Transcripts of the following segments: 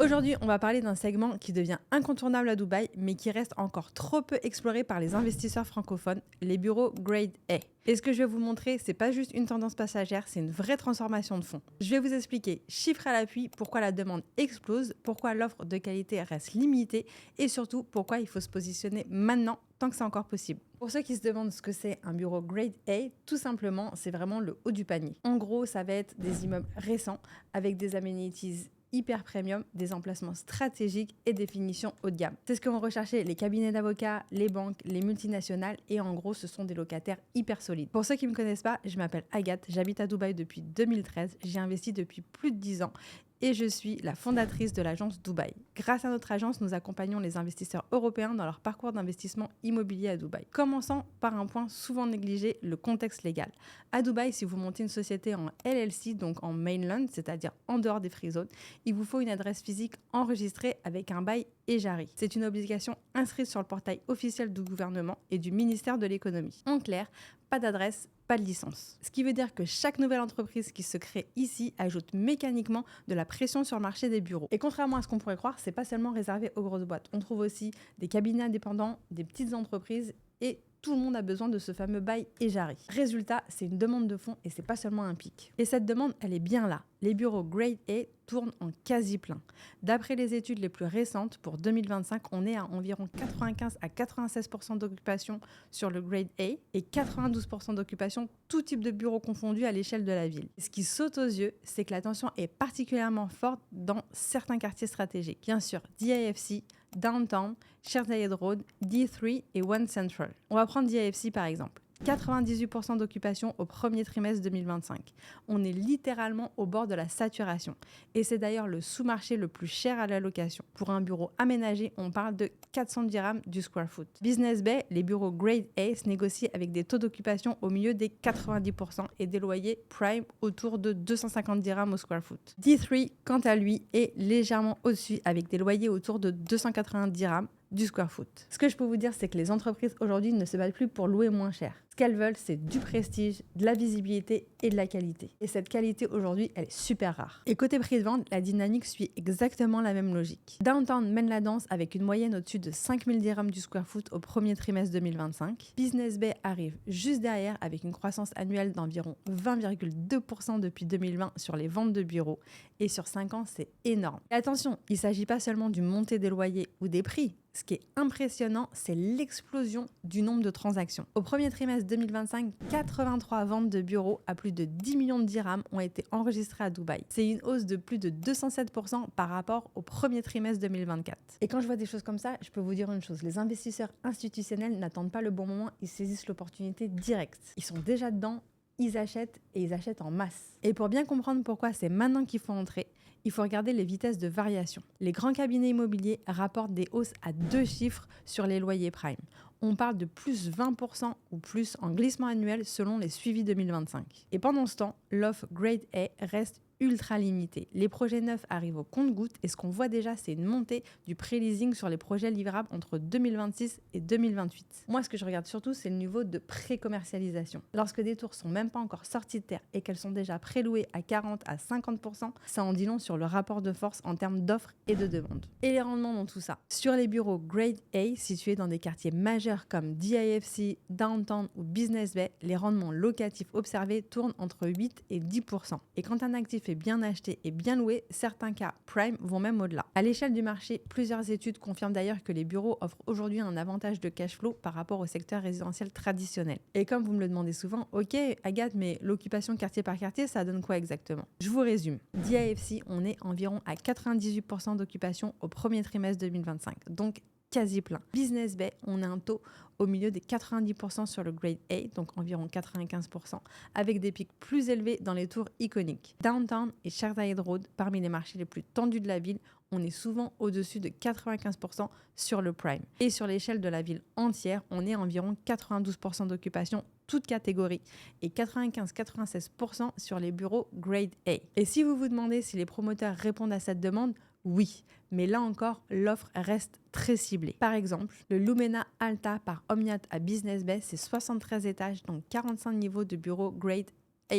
Aujourd'hui, on va parler d'un segment qui devient incontournable à Dubaï, mais qui reste encore trop peu exploré par les investisseurs francophones, les bureaux Grade A. Et ce que je vais vous montrer, c'est pas juste une tendance passagère, c'est une vraie transformation de fond. Je vais vous expliquer, chiffres à l'appui, pourquoi la demande explose, pourquoi l'offre de qualité reste limitée, et surtout pourquoi il faut se positionner maintenant, tant que c'est encore possible. Pour ceux qui se demandent ce que c'est un bureau Grade A, tout simplement, c'est vraiment le haut du panier. En gros, ça va être des immeubles récents, avec des amenities hyper premium, des emplacements stratégiques et des finitions haut de gamme. C'est ce que vont rechercher les cabinets d'avocats, les banques, les multinationales et en gros, ce sont des locataires hyper solides. Pour ceux qui ne me connaissent pas, je m'appelle Agathe, j'habite à Dubaï depuis 2013, j'ai investi depuis plus de 10 ans et je suis la fondatrice de l'agence Dubaï. Grâce à notre agence, nous accompagnons les investisseurs européens dans leur parcours d'investissement immobilier à Dubaï. Commençons par un point souvent négligé, le contexte légal. À Dubaï, si vous montez une société en LLC, donc en mainland, c'est-à-dire en dehors des free zones, il vous faut une adresse physique enregistrée avec un bail et jari. C'est une obligation inscrite sur le portail officiel du gouvernement et du ministère de l'économie. En clair, pas d'adresse, pas de licence. Ce qui veut dire que chaque nouvelle entreprise qui se crée ici ajoute mécaniquement de la pression sur le marché des bureaux. Et contrairement à ce qu'on pourrait croire, c'est pas seulement réservé aux grosses boîtes. On trouve aussi des cabinets indépendants, des petites entreprises et tout le monde a besoin de ce fameux bail et jari. Résultat, c'est une demande de fonds et c'est pas seulement un pic. Et cette demande, elle est bien là. Les bureaux Grade A tournent en quasi plein. D'après les études les plus récentes, pour 2025, on est à environ 95 à 96% d'occupation sur le Grade A et 92% d'occupation, tout type de bureaux confondus à l'échelle de la ville. Ce qui saute aux yeux, c'est que la tension est particulièrement forte dans certains quartiers stratégiques. Bien sûr, DIFC, Downtown, Sheikh Zayed Road, D3 et One Central. On va prendre DIFC par exemple. 98% d'occupation au premier trimestre 2025. On est littéralement au bord de la saturation. Et c'est d'ailleurs le sous-marché le plus cher à la location. Pour un bureau aménagé, on parle de 400 dirhams du square foot. Business Bay, les bureaux Grade A se négocient avec des taux d'occupation au milieu des 90% et des loyers prime autour de 250 dirhams au square foot. D3, quant à lui, est légèrement au-dessus avec des loyers autour de 280 dirhams du square foot. Ce que je peux vous dire, c'est que les entreprises aujourd'hui ne se battent plus pour louer moins cher. Ce qu'elles veulent, c'est du prestige, de la visibilité et de la qualité. Et cette qualité, aujourd'hui, elle est super rare. Et côté prix de vente, la dynamique suit exactement la même logique. Downtown mène la danse avec une moyenne au-dessus de 5000 dirhams du square foot au premier trimestre 2025. Business Bay arrive juste derrière avec une croissance annuelle d'environ 20,2% depuis 2020 sur les ventes de bureaux. Et sur 5 ans, c'est énorme. Et attention, il ne s'agit pas seulement du montée des loyers ou des prix. Ce qui est impressionnant, c'est l'explosion du nombre de transactions. Au premier trimestre 2025, 83 ventes de bureaux à plus de 10 millions de dirhams ont été enregistrées à Dubaï. C'est une hausse de plus de 207% par rapport au premier trimestre 2024. Et quand je vois des choses comme ça, je peux vous dire une chose, les investisseurs institutionnels n'attendent pas le bon moment, ils saisissent l'opportunité directe. Ils sont déjà dedans, ils achètent et ils achètent en masse. Et pour bien comprendre pourquoi c'est maintenant qu'il faut entrer, il faut regarder les vitesses de variation. Les grands cabinets immobiliers rapportent des hausses à 2 chiffres sur les loyers prime. On parle de plus 20% ou plus en glissement annuel selon les suivis 2025. Et pendant ce temps, l'offre Grade A reste ultra limité. Les projets neufs arrivent au compte-gouttes et ce qu'on voit déjà, c'est une montée du pré-leasing sur les projets livrables entre 2026 et 2028. Moi, ce que je regarde surtout, c'est le niveau de pré-commercialisation. Lorsque des tours sont même pas encore sorties de terre et qu'elles sont déjà prélouées à 40 à 50%, ça en dit long sur le rapport de force en termes d'offres et de demandes. Et les rendements dans tout ça. Sur les bureaux Grade A, situés dans des quartiers majeurs comme DIFC, Downtown ou Business Bay, les rendements locatifs observés tournent entre 8 et 10%. Et quand un actif est bien acheté et bien loué, certains cas prime vont même au-delà. À l'échelle du marché, plusieurs études confirment d'ailleurs que les bureaux offrent aujourd'hui un avantage de cash flow par rapport au secteur résidentiel traditionnel. Et comme vous me le demandez souvent, ok Agathe, mais l'occupation quartier par quartier, ça donne quoi exactement? Je vous résume. DIFC, on est environ à 98% d'occupation au premier trimestre 2025, donc quasi plein. Business Bay, on a un taux au milieu des 90% sur le Grade A, donc environ 95%, avec des pics plus élevés dans les tours iconiques. Downtown et Sheikh Zayed Road, parmi les marchés les plus tendus de la ville, on est souvent au-dessus de 95% sur le prime. Et sur l'échelle de la ville entière, on est à environ 92% d'occupation, toutes catégories, et 95-96% sur les bureaux Grade A. Et si vous vous demandez si les promoteurs répondent à cette demande, oui, mais là encore, l'offre reste très ciblée. Par exemple, le Lumena Alta par Omniat à Business Bay, c'est 73 étages, donc 45 niveaux de bureaux Grade A+.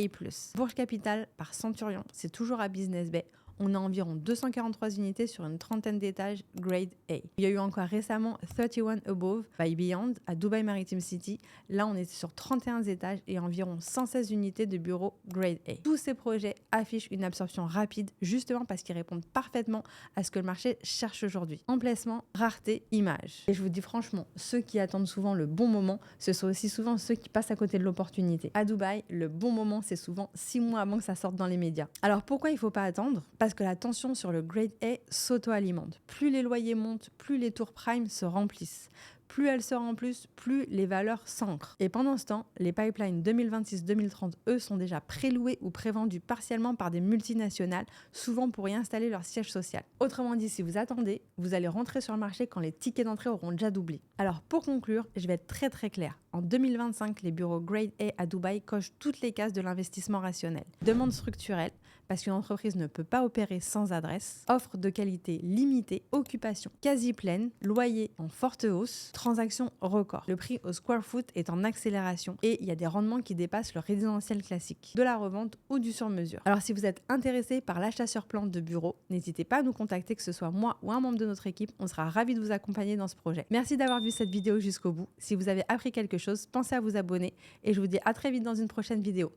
Bourge Capital par Centurion, c'est toujours à Business Bay. on a environ 243 unités sur une trentaine d'étages Grade A. Il y a eu encore récemment 31 Above by Beyond à Dubai Maritime City. Là, on est sur 31 étages et environ 116 unités de bureaux Grade A. Tous ces projets affichent une absorption rapide, justement parce qu'ils répondent parfaitement à ce que le marché cherche aujourd'hui. Emplacement, rareté, image. Et je vous dis franchement, ceux qui attendent souvent le bon moment, ce sont aussi souvent ceux qui passent à côté de l'opportunité. À Dubaï, le bon moment, c'est souvent 6 mois avant que ça sorte dans les médias. Alors pourquoi il ne faut pas attendre? Parce que la tension sur le Grade A s'auto-alimente. Plus les loyers montent, plus les tours prime se remplissent. Plus elles se remplissent, plus les valeurs s'ancrent. Et pendant ce temps, les pipelines 2026-2030, eux, sont déjà préloués ou prévendus partiellement par des multinationales, souvent pour y installer leur siège social. Autrement dit, si vous attendez, vous allez rentrer sur le marché quand les tickets d'entrée auront déjà doublé. Alors pour conclure, je vais être très claire. En 2025, les bureaux Grade A à Dubaï cochent toutes les cases de l'investissement rationnel. Demande structurelle, parce qu'une entreprise ne peut pas opérer sans adresse, offre de qualité limitée, occupation quasi pleine, loyer en forte hausse, transactions record. Le prix au square foot est en accélération et il y a des rendements qui dépassent le résidentiel classique, de la revente ou du sur-mesure. Alors si vous êtes intéressé par l'achat sur plan de bureaux, n'hésitez pas à nous contacter, que ce soit moi ou un membre de notre équipe, on sera ravis de vous accompagner dans ce projet. Merci d'avoir vu cette vidéo jusqu'au bout. Si vous avez appris quelque chose, pensez à vous abonner et je vous dis à très vite dans une prochaine vidéo.